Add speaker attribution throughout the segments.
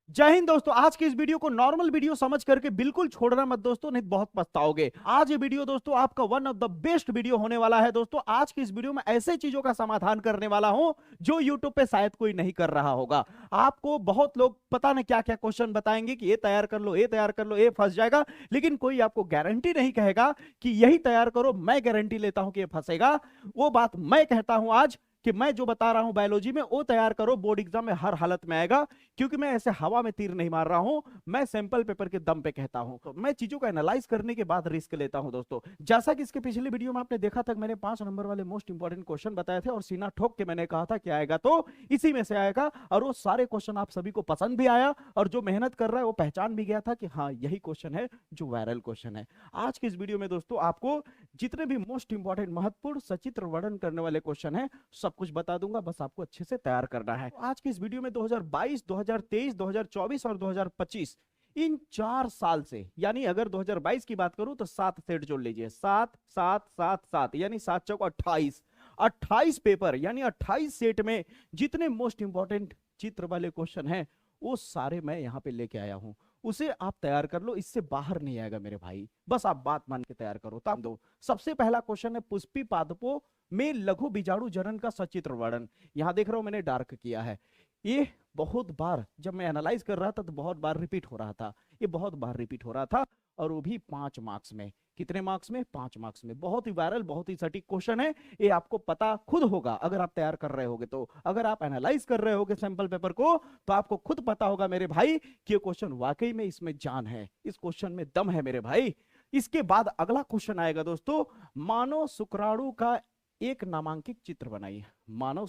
Speaker 1: जय हिंद दोस्तों। आज की इस वीडियो को नॉर्मल वीडियो समझ करके बिल्कुल छोड़ना मत दोस्तों, नहीं बहुत पछताओगे। आज ये वीडियो दोस्तों आपका one of the best video होने वाला है दोस्तों। आज की इस वीडियो में ऐसे चीजों का समाधान करने वाला हूं जो यूट्यूब पे शायद कोई नहीं कर रहा होगा। आपको बहुत लोग पता नहीं क्या क्या क्वेश्चन बताएंगे कि ये तैयार कर लो, ये तैयार कर लो, ये फंस जाएगा, लेकिन कोई आपको गारंटी नहीं कहेगा कि यही तैयार करो। मैं गारंटी लेता हूं कि ये फंसेगा। वो बात मैं कहता हूं आज कि मैं जो बता रहा हूं बायोलॉजी में वो तैयार करो, बोर्ड एग्जाम में हर हालत में आएगा। क्योंकि मैं ऐसे हवा में तीर नहीं मार रहा हूं, मैं सैंपल पेपर के दम पे कहता हूं। तो मैं चीजों का एनालाइज करने के बाद रिस्क लेता हूं दोस्तों। जैसा कि इसके पिछले वीडियो में आपने देखा था, मैंने 5 नंबर वाले मोस्ट इंपॉर्टेंट क्वेश्चन बताए थे और सीना ठोक के मैंने कहा था कि आएगा तो इसी में से आएगा। और वो सारे क्वेश्चन आप सभी को पसंद भी आया और जो मेहनत कर रहा है वो पहचान भी गया था कि हाँ यही क्वेश्चन है जो वायरल क्वेश्चन है। आज की इस वीडियो में दोस्तों आपको जितने भी मोस्ट इंपॉर्टेंट महत्वपूर्ण सचित्र वर्णन करने वाले क्वेश्चन है सब कुछ बता दूंगा, बस आपको अच्छे से तैयार करना है। आज की इस वीडियो में 2022, 2023, 2024 और 2025 इन 4 साल से, यानी अगर 2022 की बात करूं तो 7 सेट जोड़ लीजिए, 7 7 7 7 यानी 7 चौक 28, 28 पेपर यानी 28 सेट में जितने मोस्ट इंपॉर्टेंट चित्र वाले क्वेश्चन हैं वो सारे मैं यहां पे लेके आया हूं। उसे आप तैयार कर लो, इससे बाहर नहीं आएगा मेरे भाई, बस आप बात मान के तैयार करो। तब दो सबसे पहला क्वेश्चन है पुष्पी पादपों में लघु बीजाणु जनन का सचित्र वर्णन। यहां देख रहा हूं मैंने डार्क किया है। ये बहुत बार जब मैं एनालाइज कर रहा था तो बहुत बार रिपीट हो रहा था, ये बहुत बार रिपीट हो रहा था और वो भी 5 मार्क्स में। कितने मार्क्स में? 5 मार्क्स में। बहुत ही वायरल, बहुत ही सटीक क्वेश्चन है। ये आपको पता खुद होगा अगर आप तैयार कर रहे होगे तो। अगर आप एनालाइज कर रहे होगे सैंपल पेपर को तो आपको खुद पता होगा मेरे भाई कि ये क्वेश्चन वाकई में इसमें जान है, इस क्वेश्चन में दम है मेरे भाई। इसके बाद अगला क्वेश्चन आएगा दोस्तों, मानव शुक्राणु का एक नामांकित चित्र बनाइए। मानव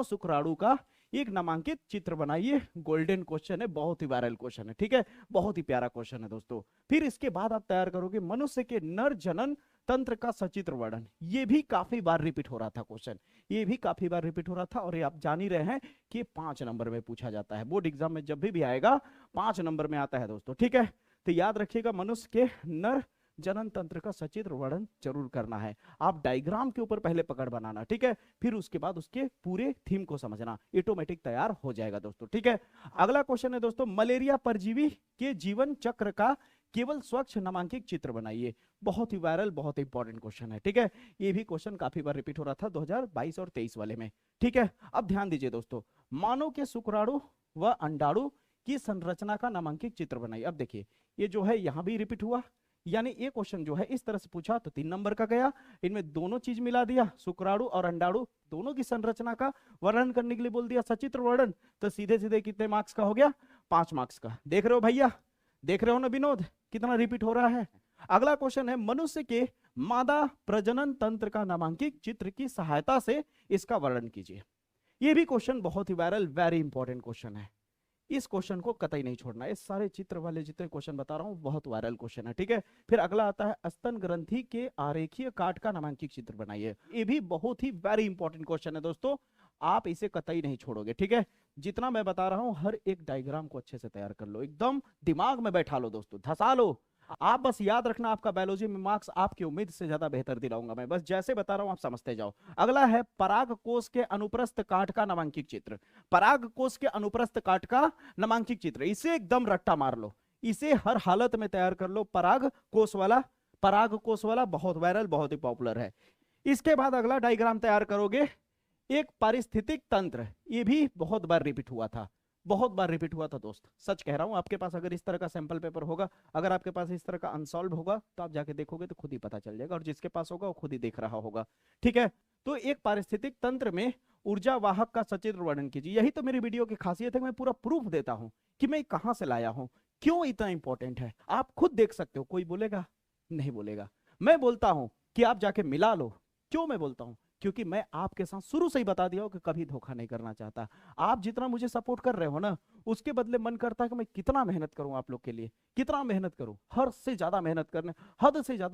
Speaker 1: शुक्राणु का एक नामांकित चित्र बनाइए। गोल्डन क्वेश्चन है, बहुत ही वायरल क्वेश्चन है, ठीक है, बहुत ही प्यारा क्वेश्चन है दोस्तों। फिर इसके बाद आप तैयार करोगे मनुष्य के नर जनन तंत्र का सचित्र वर्णन। ये भी काफी बार रिपीट हो रहा था क्वेश्चन, ये भी काफी बार रिपीट हो रहा था और ये आप जान ही रहे हैं कि 5 नंबर में पूछा जाता है बोर्ड एग्जाम में, जब भी आएगा 5 नंबर में आता है दोस्तों, ठीक है। तो याद रखिएगा मनुष्य के नर जनन तंत्र का सचित्र वर्णन जरूर करना है। आप डायग्राम के ऊपर पहले पकड़ बनाना, ठीक है, फिर उसके बाद उसके पूरे थीम को समझना, ऑटोमेटिक तैयार हो जाएगा दोस्तों, ठीक है। अगला क्वेश्चन है दोस्तों, मलेरिया परजीवी के जीवन चक्र का केवल स्वच्छ नामांकित चित्र बनाइए। बहुत ही वायरल, बहुत ही इंपॉर्टेंट क्वेश्चन है, ठीक है। ये भी क्वेश्चन काफी बार रिपीट हो रहा था 2022 और 23 वाले में, ठीक है। अब ध्यान दीजिए दोस्तों, मानव के शुक्राणु व अंडाणु की संरचना का नामांकित चित्र बनाइए। अब देखिए ये जो है यहां भी रिपीट हुआ, यानी ये क्वेश्चन जो है इस तरह से पूछा तो 3 नंबर का गया। इनमें दोनों चीज मिला दिया, शुक्राणु और अंडाणु दोनों की संरचना का वर्णन करने के लिए बोल दिया सचित्र वर्णन, तो सीधे सीधे कितने मार्क्स का हो गया? 5 मार्क्स का। देख रहे हो भैया, देख रहे हो ना विनोद, कितना रिपीट हो रहा है। अगला क्वेश्चन है, मनुष्य के मादा प्रजनन तंत्र का नामांकित चित्र की सहायता से इसका वर्णन कीजिए। ये भी क्वेश्चन बहुत ही वायरल, वेरी इंपॉर्टेंट क्वेश्चन है। इस क्वेश्चन को कतई नहीं छोड़ना। इस सारे चित्र वाले जितने क्वेश्चन बता रहा हूं बहुत वायरल क्वेश्चन है, ठीक है। फिर अगला आता है, स्तन ग्रंथि के आरेखीय काट का नामांकित चित्र बनाइए। ये भी बहुत ही वेरी इंपॉर्टेंट क्वेश्चन है दोस्तों, आप इसे कतई नहीं छोड़ोगे, ठीक है। जितना मैं बता रहा हूं हर एक डायग्राम को अच्छे से तैयार कर लो, एकदम दिमाग में बैठा लो दोस्तों, धसा लो। आप बस याद रखना, आपका बायोलॉजी में मार्क्स आपकी उम्मीद से ज्यादा बेहतर दिलाऊंगा मैं, बस जैसे बता रहा हूं आप समझते जाओ। अगला है, पराग कोष के अनुप्रस्थ काट का नामांकित चित्र। पराग कोष के अनुप्रस्थ काट का नामांकित चित्र, इसे एकदम रट्टा मार लो, इसे हर हालत में तैयार कर लो। पराग कोष वाला बहुत वायरल, बहुत ही पॉपुलर है। इसके बाद अगला डायग्राम तैयार करोगे, एक पारिस्थितिक तंत्र, ये भी बहुत बार रिपीट हुआ था, बहुत बार रिपीट हुआ था दोस्त, सच कह रहा हूं। आपके पास अगर इस तरह का सैंपल पेपर होगा, अगर आपके पास इस तरह का अनसॉल्व होगा तो आप जाके देखोगे तो खुद ही पता चल जाएगा, और जिसके पास होगा वो खुद ही देख रहा होगा, ठीक है। तो एक पारिस्थितिक तंत्र में ऊर्जा वाहक का सचित्र वर्णन कीजिए। यही तो मेरी वीडियो की खासियत है, मैं पूरा प्रूफ देता हूं कि मैं कहां से लाया हूं, क्यों इतना इंपॉर्टेंट है। आप खुद देख सकते हो, कोई बोलेगा नहीं बोलेगा। मैं बोलता हूं कि आप जाके मिला लो। क्यों मैं बोलता हूं? क्योंकि मैं आपके साथ शुरू से ही बता दिया हूं कि कभी धोखा नहीं करना चाहता। आप जितना मुझे सपोर्ट कर रहे हो ना, उसके बदले मन करता है कि मैं कितना मेहनत करूं आप लोग के लिए, कितना मेहनत करूं, हद से ज्यादा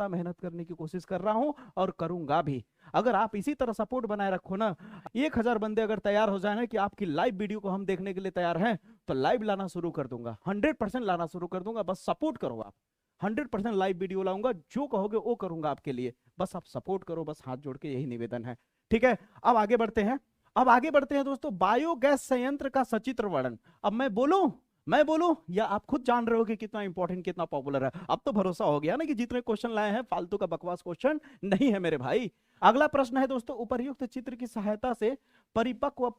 Speaker 1: मेहनत करने की कोशिश कर रहा हूं और करूंगा भी। अगर आप इसी तरह सपोर्ट बनाए रखो ना, 1000 बंदे अगर तैयार हो जाए ना कि आपकी लाइव वीडियो को हम देखने के लिए तैयार हैं, तो लाइव लाना शुरू कर दूंगा, 100% लाना शुरू कर दूंगा। बस सपोर्ट करो आप, 100% लाइव वीडियो लाऊंगा, जो कहोगे वो करूंगा आपके लिए, बस आप सपोर्ट करो, बस हाथ जोड़ के यही निवेदन है, ठीक है। अब आगे बढ़ते हैं दोस्तों, बायोगैस संयंत्र का सचित्र वर्णन। अब मैं बोलूं मैं बोलूं या आप खुद जान रहे हो कि कितना इंपॉर्टेंट कितना पॉपुलर है? अब तो भरोसा हो गया ना कि जितने क्वेश्चन लाए हैं फालतू का बकवास क्वेश्चन नहीं है मेरे भाई। अगला प्रश्न है दोस्तों, उपर्युक्त चित्र की सहायता से परिपक्व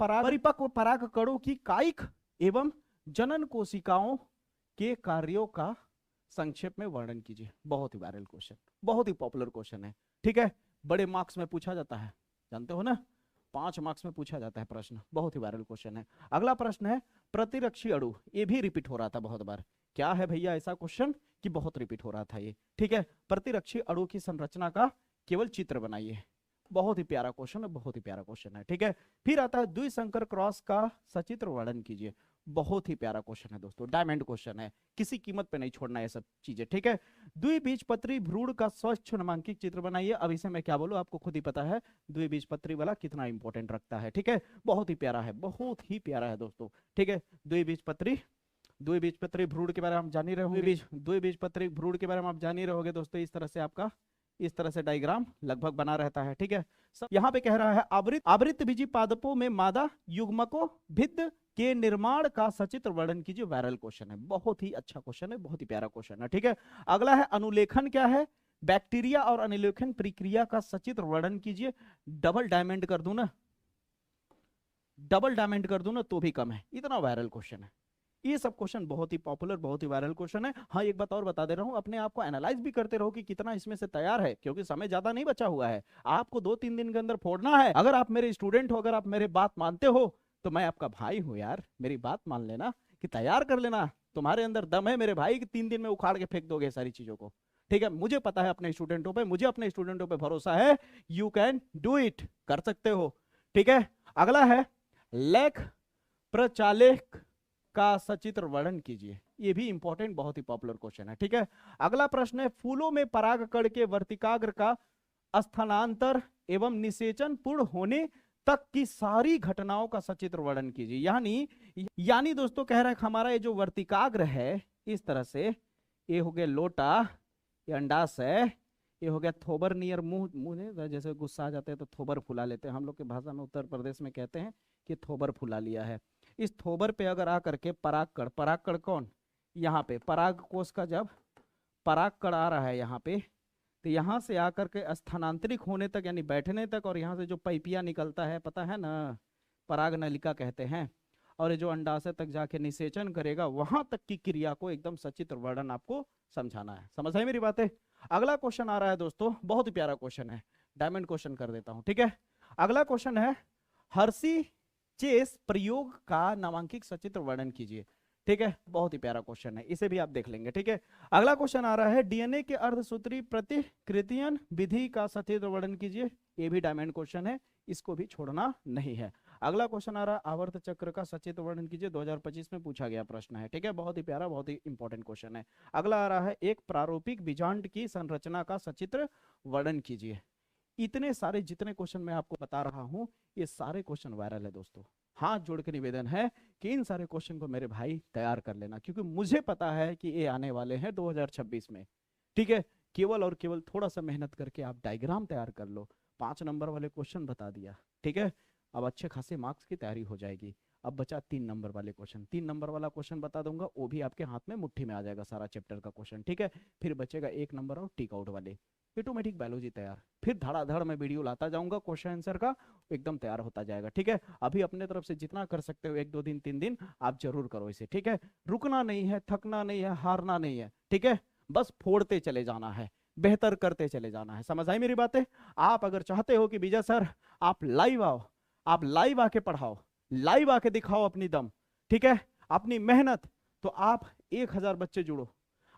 Speaker 1: पराग कणों की कायिक एवं जनन कोशिकाओं के कार्यों का संक्षेप में वर्णन कीजिए। बहुत ही वायरल क्वेश्चन, बहुत ही पॉपुलर क्वेश्चन है, ठीक है। बड़े मार्क्स में पूछा जाता है, जानते हो ना, 5 मार्क्स में पूछा जाता है प्रश्न, बहुत ही वायरल क्वेश्चन है। अगला प्रश्न है प्रतिरक्षी अणु, ये भी रिपीट हो रहा था बहुत बार। क्या है भैया ऐसा क्वेश्चन कि बहुत रिपीट हो रहा था ये, ठीक है। प्रतिरक्षी अणु की संरचना का केवल चित्र बनाइए। बहुत ही प्यारा क्वेश्चन है, बहुत ही प्यारा क्वेश्चन है, ठीक है। फिर आता है द्विसंकर क्रॉस का सचित्र वर्णन कीजिए। बहुत ही प्यारा क्वेश्चन है दोस्तों, डायमंड क्वेश्चन है, किसी कीमत पे नहीं छोड़ना ये सब चीजें, ठीक है। द्विबीजपत्री भ्रूण का स्वच्छ नामांकित चित्र बनाइए। अब इसे मैं क्या बोलूं, आपको खुद ही पता है द्विबीजपत्री वाला कितना इंपॉर्टेंट रखता है, ठीक है। बहुत ही प्यारा है, बहुत ही प्यारा है दोस्तों, ठीक है। द्विबीजपत्री भ्रूण के बारे में आप जान ही रहे होंगे, द्विबीजपत्री भ्रूण के बारे में आप जान ही रहोगे दोस्तों। इस तरह से आपका इस तरह से डायग्राम लगभग बना रहता है, ठीक है। यहाँ पे कह रहा है आवृत बीजी पादपों में मादा युग्मकों भित्त के निर्माण का सचित्र वर्णन कीजिए। वायरल क्वेश्चन है, बहुत ही अच्छा क्वेश्चन है, बहुत ही प्यारा क्वेश्चन है, ठीक है। अगला है अनुलेखन क्या है, बैक्टीरिया और अनुलेखन प्रक्रिया का सचित्र वर्णन कीजिए। डबल डायमंड कर दूं ना, डबल डायमंड कर दूं ना तो भी कम है, इतना वायरल क्वेश्चन है। ये सब क्वेश्चन बहुत ही पॉपुलर, बहुत ही वायरल क्वेश्चन है। हाँ एक बात और बता दे रहा हूँ, अपने आप को एनालाइज भी करते रहो कि कितना इसमें से तैयार है, क्योंकि समय ज्यादा नहीं बचा हुआ है, आपको 2-3 दिन के अंदर फोड़ना है। अगर आप मेरे स्टूडेंट हो, अगर आप मेरे बात मानते हो तो मैं आपका भाई हूं यार, मेरी बात मान लेना कि तैयार कर लेना। तुम्हारे अंदर दम है मेरे भाई कि 3 दिन में उखाड़ के फेंक दोगे सारी चीजों को, ठीक है। मुझे पता है अपने स्टूडेंटों पे, मुझे अपने स्टूडेंटों पे भरोसा है, यू कैन डू इट, कर सकते हो, ठीक है। अगला है लेख प्रचालेख का सचित्र वर्णन कीजिए। ये भी इंपॉर्टेंट, बहुत ही पॉपुलर क्वेश्चन है, ठीक है। अगला प्रश्न है फूलों में परागकण के वर्तिकाग्र का स्थानांतर एवं निषेचन पूर्ण होने तक की सारी घटनाओं का सचित्र वर्णन कीजिए। यानी दोस्तों कह रहा है हमारा ये जो वर्तिकाग्र है, इस तरह से ये हो गया लोटा, ये अंडाशय, ये हो गया थोबर नियर मुंह, जैसे गुस्सा आ जाते हैं तो थोबर फुला लेते हैं, हम लोग के भाषा में उत्तर प्रदेश में कहते हैं कि थोबर फुला लिया है। इस थोबर पे अगर आकर के परागकण कौन, यहाँ पे पराग कोश का जब परागकण आ रहा है यहाँ पे, तो यहाँ से आकर के स्थानांतरित होने तक यानी बैठने तक, और यहाँ से जो पैपिया निकलता है पता है ना, पराग नलिका कहते हैं, और ये जो अंडाशय तक जाके निषेचन करेगा, वहां तक की क्रिया को एकदम सचित्र वर्णन आपको समझाना है। समझ आई मेरी बातें? अगला क्वेश्चन आ रहा है दोस्तों, बहुत ही प्यारा क्वेश्चन है, डायमंड क्वेश्चन कर देता हूं, ठीक है। अगला क्वेश्चन है हर्षी चेस प्रयोग का नामांकित सचित्र वर्णन कीजिए, ठीक है। बहुत ही प्यारा क्वेश्चन है, इसे भी आप देख लेंगे, ठीक है। अगला क्वेश्चन आ रहा है डीएनए के अर्धसूत्री प्रतिकृतियन विधि का सचित्र वर्णन कीजिए। ये भी डायमंड क्वेश्चन है, इसको भी छोड़ना नहीं है। अगला क्वेश्चन आ रहा है आवर्त चक्र का सचित्र वर्णन कीजिए, 2025 में पूछा गया प्रश्न है, ठीक है। बहुत ही प्यारा, बहुत ही इंपॉर्टेंट क्वेश्चन है। अगला आ रहा है एक प्रारूपिक बीजांड की संरचना का सचित्र वर्णन कीजिए। इतने सारे जितने क्वेश्चन मैं आपको बता रहा हूं, ये सारे क्वेश्चन वायरल है दोस्तों। हाथ जोड़ के निवेदन है कि इन सारे क्वेश्चन को मेरे भाई तैयार कर लेना, क्योंकि मुझे पता है कि ये आने वाले हैं 2026 में, ठीक है। केवल और केवल थोड़ा सा मेहनत करके आप डायग्राम तैयार कर लो, 5 नंबर वाले क्वेश्चन बता दिया, ठीक है। अब अच्छे खासे मार्क्स की तैयारी हो जाएगी। अब बचा 3 नंबर वाले क्वेश्चन, 3 नंबर वाला क्वेश्चन बता दूंगा, वो भी आपके हाथ में मुट्ठी में आ जाएगा सारा चैप्टर का क्वेश्चन, ठीक है। फिर बचेगा 1 नंबर और टिक आउट वाले, ऑटोमेटिक बायोलॉजी तैयार। फिर धड़ाधड़ मैं वीडियो लाता जाऊंगा क्वेश्चन आंसर का, एकदम तैयार होता जाएगा, ठीक है। अभी अपने तरफ से जितना कर सकते हो 1-2 दिन 3 दिन आप जरूर करो इसे, ठीक है। रुकना नहीं है, थकना नहीं है, हारना नहीं है, ठीक है। बस फोड़ते चले जाना है, बेहतर करते चले जाना है। समझ आई मेरी बातें? आप अगर चाहते हो कि विजय सर आप लाइव आओ, आप लाइव आके पढ़ाओ, लाइव आके दिखाओ अपनी दम, ठीक है, अपनी मेहनत, तो आप 1000 बच्चे जुड़ो,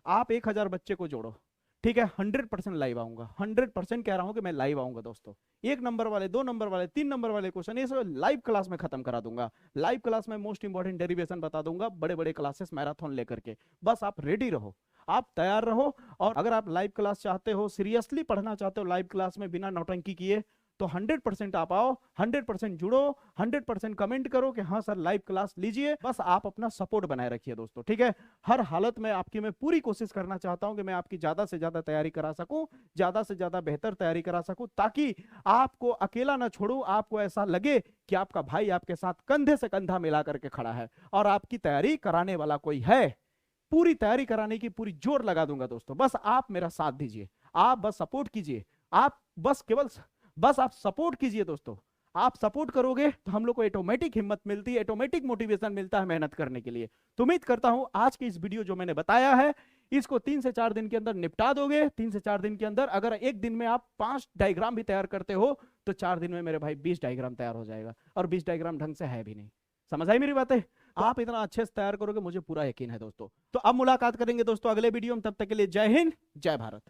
Speaker 1: आप 1000 बच्चे को जोड़ो, ठीक है। 100% लाइव आऊंगा, 100% कह रहा हूं कि मैं लाइव आऊंगा दोस्तों। 1 नंबर वाले, 2 नंबर वाले, 3 नंबर वाले क्वेश्चन ये सब लाइव क्लास में खत्म करा दूंगा। लाइव क्लास में मोस्ट इंपॉर्टेंट डेरिवेशन बता दूंगा, बड़े बड़े क्लासेस मैराथन लेकर के। बस आप रेडी रहो, आप तैयार रहो। और अगर आप लाइव क्लास चाहते हो, सीरियसली पढ़ना चाहते हो लाइव क्लास में बिना नौटंकी किए, तो 100% आप आओ, 100% जुड़ो, 100% कमेंट करो कि हाँ सर लाइव क्लास लीजिए। बस आप अपना सपोर्ट बनाए रखिए दोस्तों, ठीक है। हर हालत में आपकी मैं पूरी कोशिश करना चाहता हूं कि मैं आपकी ज्यादा से ज्यादा तैयारी करा सकूं, ज्यादा से ज्यादा बेहतर तैयारी करा सकूं, ताकि आपको अकेला ना छोड़ूं, आपको ऐसा लगे कि आपका भाई आपके साथ कंधे से कंधा मिला करके खड़ा है और आपकी तैयारी कराने वाला कोई है। पूरी तैयारी कराने की पूरी जोर लगा दूंगा दोस्तों, बस आप मेरा साथ दीजिए, आप बस सपोर्ट कीजिए, आप बस केवल बस आप सपोर्ट कीजिए दोस्तों। आप सपोर्ट करोगे तो हम लोग को ऑटोमेटिक हिम्मत मिलती है, ऑटोमेटिक मोटिवेशन मिलता है मेहनत करने के लिए। तो उम्मीद करता हूं आज की इस वीडियो जो मैंने बताया है इसको 3 से 4 दिन के अंदर निपटा दोगे। 3 से 4 दिन के अंदर अगर एक दिन में आप 5 डायग्राम भी तैयार करते हो तो 4 दिन में मेरे भाई 20 डायग्राम तैयार हो जाएगा, और 20 डायग्राम ढंग से है भी नहीं। समझ आई मेरी बातें? आप इतना अच्छे से तैयार करोगे, मुझे पूरा यकीन है दोस्तों। तो अब मुलाकात करेंगे दोस्तों अगले वीडियो में, तब तक के लिए जय हिंद, जय भारत।